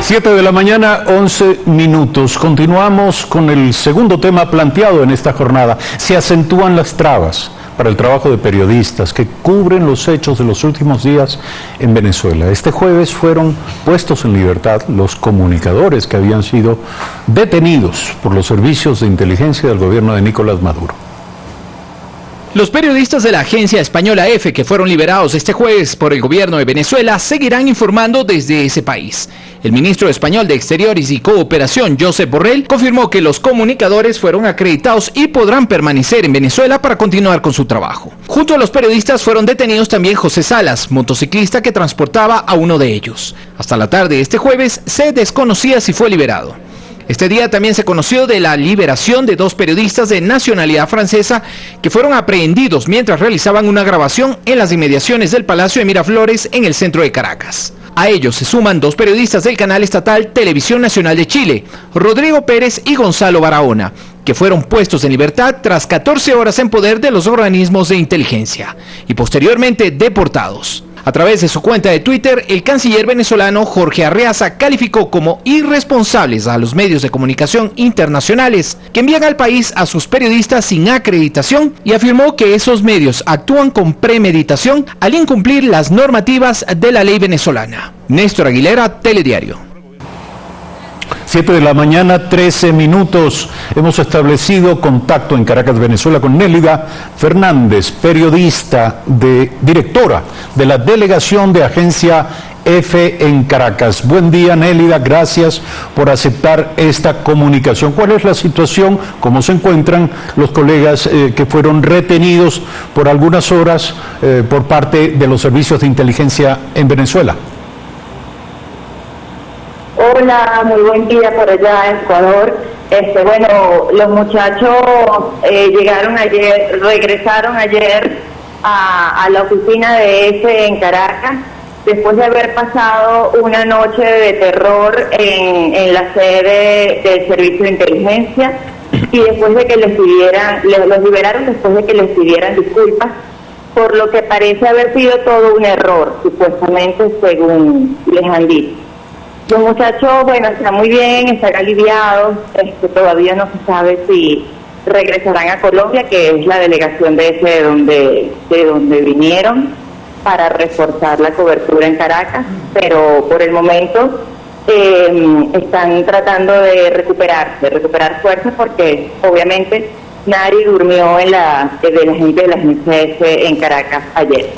7:11 a.m. Continuamos con el segundo tema planteado en esta jornada. Se acentúan las trabas para el trabajo de periodistas que cubren los hechos de los últimos días en Venezuela. Este jueves fueron puestos en libertad los comunicadores que habían sido detenidos por los servicios de inteligencia del gobierno de Nicolás Maduro. Los periodistas de la agencia española EFE que fueron liberados este jueves por el gobierno de Venezuela seguirán informando desde ese país. El ministro español de Exteriores y Cooperación, Josep Borrell, confirmó que los comunicadores fueron acreditados y podrán permanecer en Venezuela para continuar con su trabajo. Junto a los periodistas fueron detenidos también José Salas, motociclista que transportaba a uno de ellos. Hasta la tarde de este jueves se desconocía si fue liberado. Este día también se conoció de la liberación de dos periodistas de nacionalidad francesa que fueron aprehendidos mientras realizaban una grabación en las inmediaciones del Palacio de Miraflores en el centro de Caracas. A ellos se suman dos periodistas del canal estatal Televisión Nacional de Chile, Rodrigo Pérez y Gonzalo Barahona, que fueron puestos en libertad tras 14 horas en poder de los organismos de inteligencia y posteriormente deportados. A través de su cuenta de Twitter, el canciller venezolano Jorge Arreaza calificó como irresponsables a los medios de comunicación internacionales que envían al país a sus periodistas sin acreditación y afirmó que esos medios actúan con premeditación al incumplir las normativas de la ley venezolana. Néstor Aguilera, Telediario. 7:13 a.m. Hemos establecido contacto en Caracas, Venezuela, con Nélida Fernández, periodista, directora de la delegación de Agencia EFE en Caracas. Buen día, Nélida, gracias por aceptar esta comunicación. ¿Cuál es la situación? ¿Cómo se encuentran los colegas que fueron retenidos por algunas horas por parte de los servicios de inteligencia en Venezuela? Hola, muy buen día por allá en Ecuador. Bueno, los muchachos regresaron ayer a la oficina de EFE en Caracas, después de haber pasado una noche de terror en la sede del Servicio de Inteligencia y después de que los liberaron después de que les pidieran disculpas por lo que parece haber sido todo un error, supuestamente, según les han dicho. Los muchachos, están muy bien, están aliviados, todavía no se sabe si regresarán a Colombia, que es la delegación de ese de donde vinieron, para reforzar la cobertura en Caracas, pero por el momento están tratando de recuperar fuerzas, porque obviamente nadie durmió de la gente de la agencia en Caracas ayer.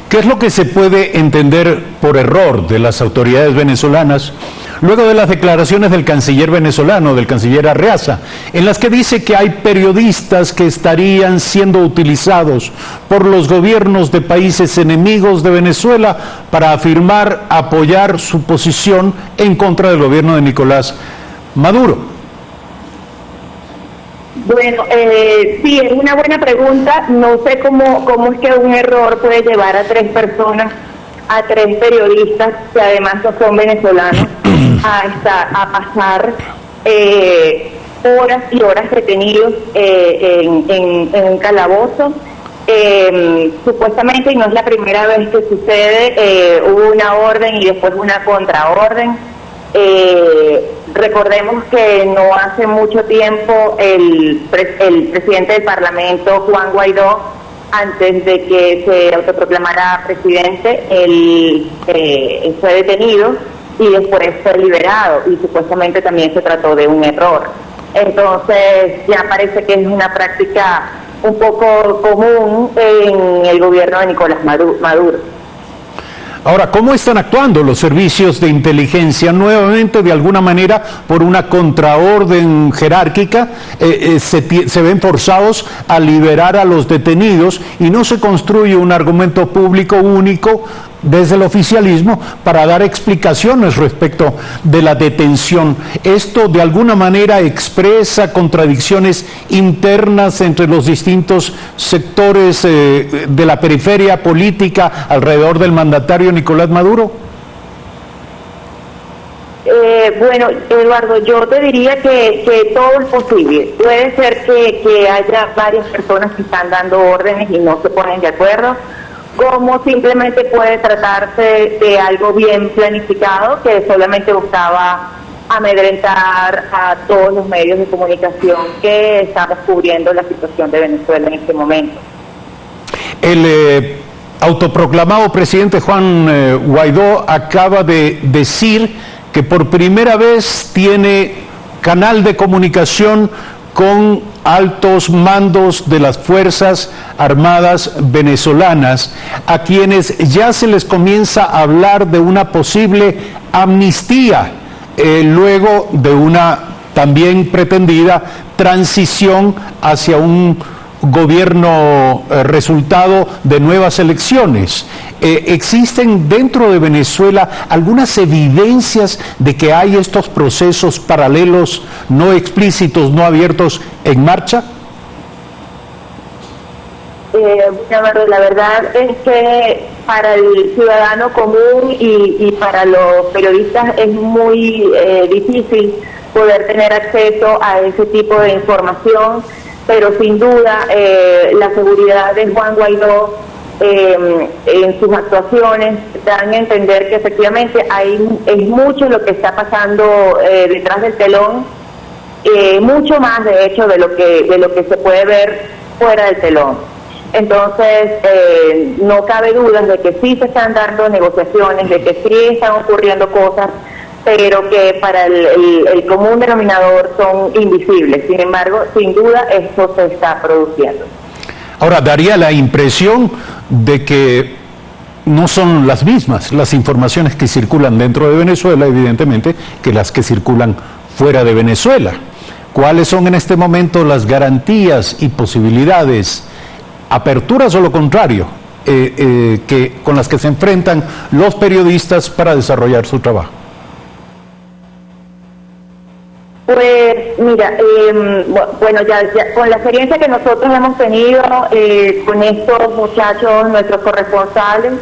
¿Qué es lo que se puede entender por error de las autoridades venezolanas luego de las declaraciones del canciller venezolano, del canciller Arreaza, en las que dice que hay periodistas que estarían siendo utilizados por los gobiernos de países enemigos de Venezuela para apoyar su posición en contra del gobierno de Nicolás Maduro? Bueno, sí, es una buena pregunta. No sé cómo es que un error puede llevar a tres periodistas, que además no son venezolanos, a pasar horas y horas detenidos en un calabozo. Supuestamente, y no es la primera vez que sucede, hubo una orden y después una contraorden. Recordemos que no hace mucho tiempo el presidente del Parlamento, Juan Guaidó, antes de que se autoproclamara presidente, él fue detenido y después fue liberado, y supuestamente también se trató de un error. Entonces ya parece que es una práctica un poco común en el gobierno de Nicolás Maduro. Ahora, ¿cómo están actuando los servicios de inteligencia? Nuevamente, de alguna manera, por una contraorden jerárquica, se ven forzados a liberar a los detenidos y no se construye un argumento público único desde el oficialismo para dar explicaciones respecto de la detención. Esto de alguna manera expresa contradicciones internas entre los distintos sectores de la periferia política alrededor del mandatario Nicolás Maduro. Eduardo, yo te diría que todo es posible. Puede ser que haya varias personas que están dando órdenes y no se ponen de acuerdo. como simplemente puede tratarse de algo bien planificado que solamente buscaba amedrentar a todos los medios de comunicación que estamos cubriendo la situación de Venezuela en este momento. El autoproclamado presidente Juan Guaidó acaba de decir que por primera vez tiene canal de comunicación con altos mandos de las Fuerzas Armadas venezolanas, a quienes ya se les comienza a hablar de una posible amnistía, luego de una también pretendida transición hacia un gobierno resultado de nuevas elecciones. ¿Existen dentro de Venezuela algunas evidencias de que hay estos procesos paralelos, no explícitos, no abiertos, en marcha? La verdad es que para el ciudadano común y para los periodistas es muy difícil poder tener acceso a ese tipo de información, pero sin duda la seguridad de Juan Guaidó en sus actuaciones dan a entender que efectivamente es mucho lo que está pasando detrás del telón, mucho más de hecho de lo que se puede ver fuera del telón. Entonces, no cabe dudas de que sí se están dando negociaciones, de que sí están ocurriendo cosas, pero que para el común denominador son invisibles. Sin embargo, sin duda, esto se está produciendo. Ahora, daría la impresión de que no son las mismas las informaciones que circulan dentro de Venezuela, evidentemente, que las que circulan fuera de Venezuela. ¿Cuáles son en este momento las garantías y posibilidades, aperturas o lo contrario, con las que se enfrentan los periodistas para desarrollar su trabajo? Pues mira, bueno, ya con la experiencia que nosotros hemos tenido con estos muchachos, nuestros corresponsales,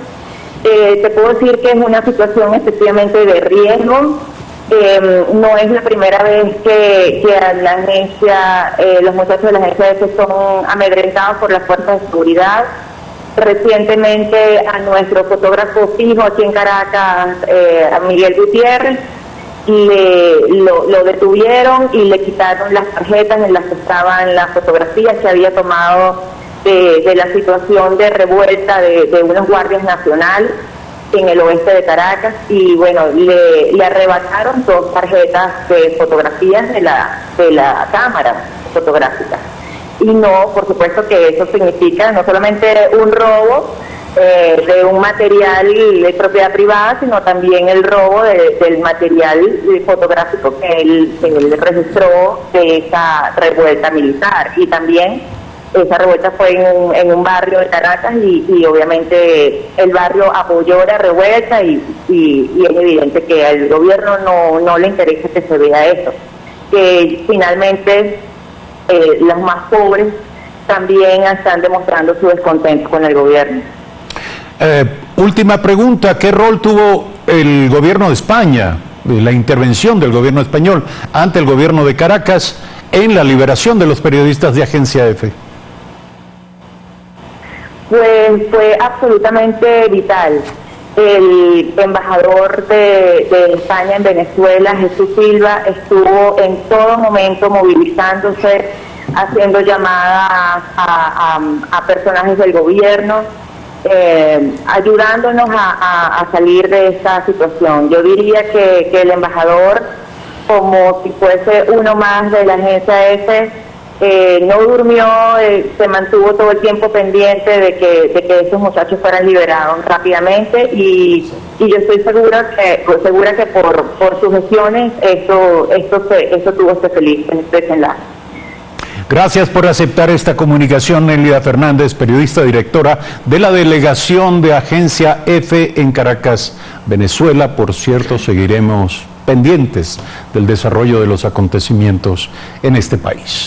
te puedo decir que es una situación efectivamente de riesgo. No es la primera vez que a la agencia, los muchachos de la agencia EFE son amedrentados por las fuerzas de seguridad. Recientemente a nuestro fotógrafo fijo aquí en Caracas, a Miguel Gutiérrez, lo detuvieron y le quitaron las tarjetas en las que estaban las fotografías que había tomado de la situación de revuelta de unos guardias nacionales en el oeste de Caracas, y bueno, le arrebataron 2 tarjetas de fotografías de la cámara fotográfica. Y no, por supuesto que eso significa no solamente un robo de un material de propiedad privada, sino también el robo del material fotográfico que él registró de esa revuelta militar. Y también esa revuelta fue en un barrio de Caracas y obviamente el barrio apoyó la revuelta y es evidente que al gobierno no le interesa que se vea eso. Que finalmente los más pobres también están demostrando su descontento con el gobierno. Última pregunta, ¿qué rol tuvo el gobierno de España, la intervención del gobierno español ante el gobierno de Caracas en la liberación de los periodistas de Agencia EFE? Pues fue absolutamente vital. El embajador de España en Venezuela, Jesús Silva, estuvo en todo momento movilizándose, haciendo llamadas a personajes del gobierno, ayudándonos a salir de esta situación. Yo diría que el embajador, como si fuese uno más de la agencia EFE, no durmió, se mantuvo todo el tiempo pendiente de que esos muchachos fueran liberados rápidamente, y yo estoy segura que por sus gestiones esto tuvo este feliz desenlace. Gracias por aceptar esta comunicación, Nélida Fernández, periodista directora de la delegación de Agencia EFE en Caracas, Venezuela. Por cierto, seguiremos pendientes del desarrollo de los acontecimientos en este país.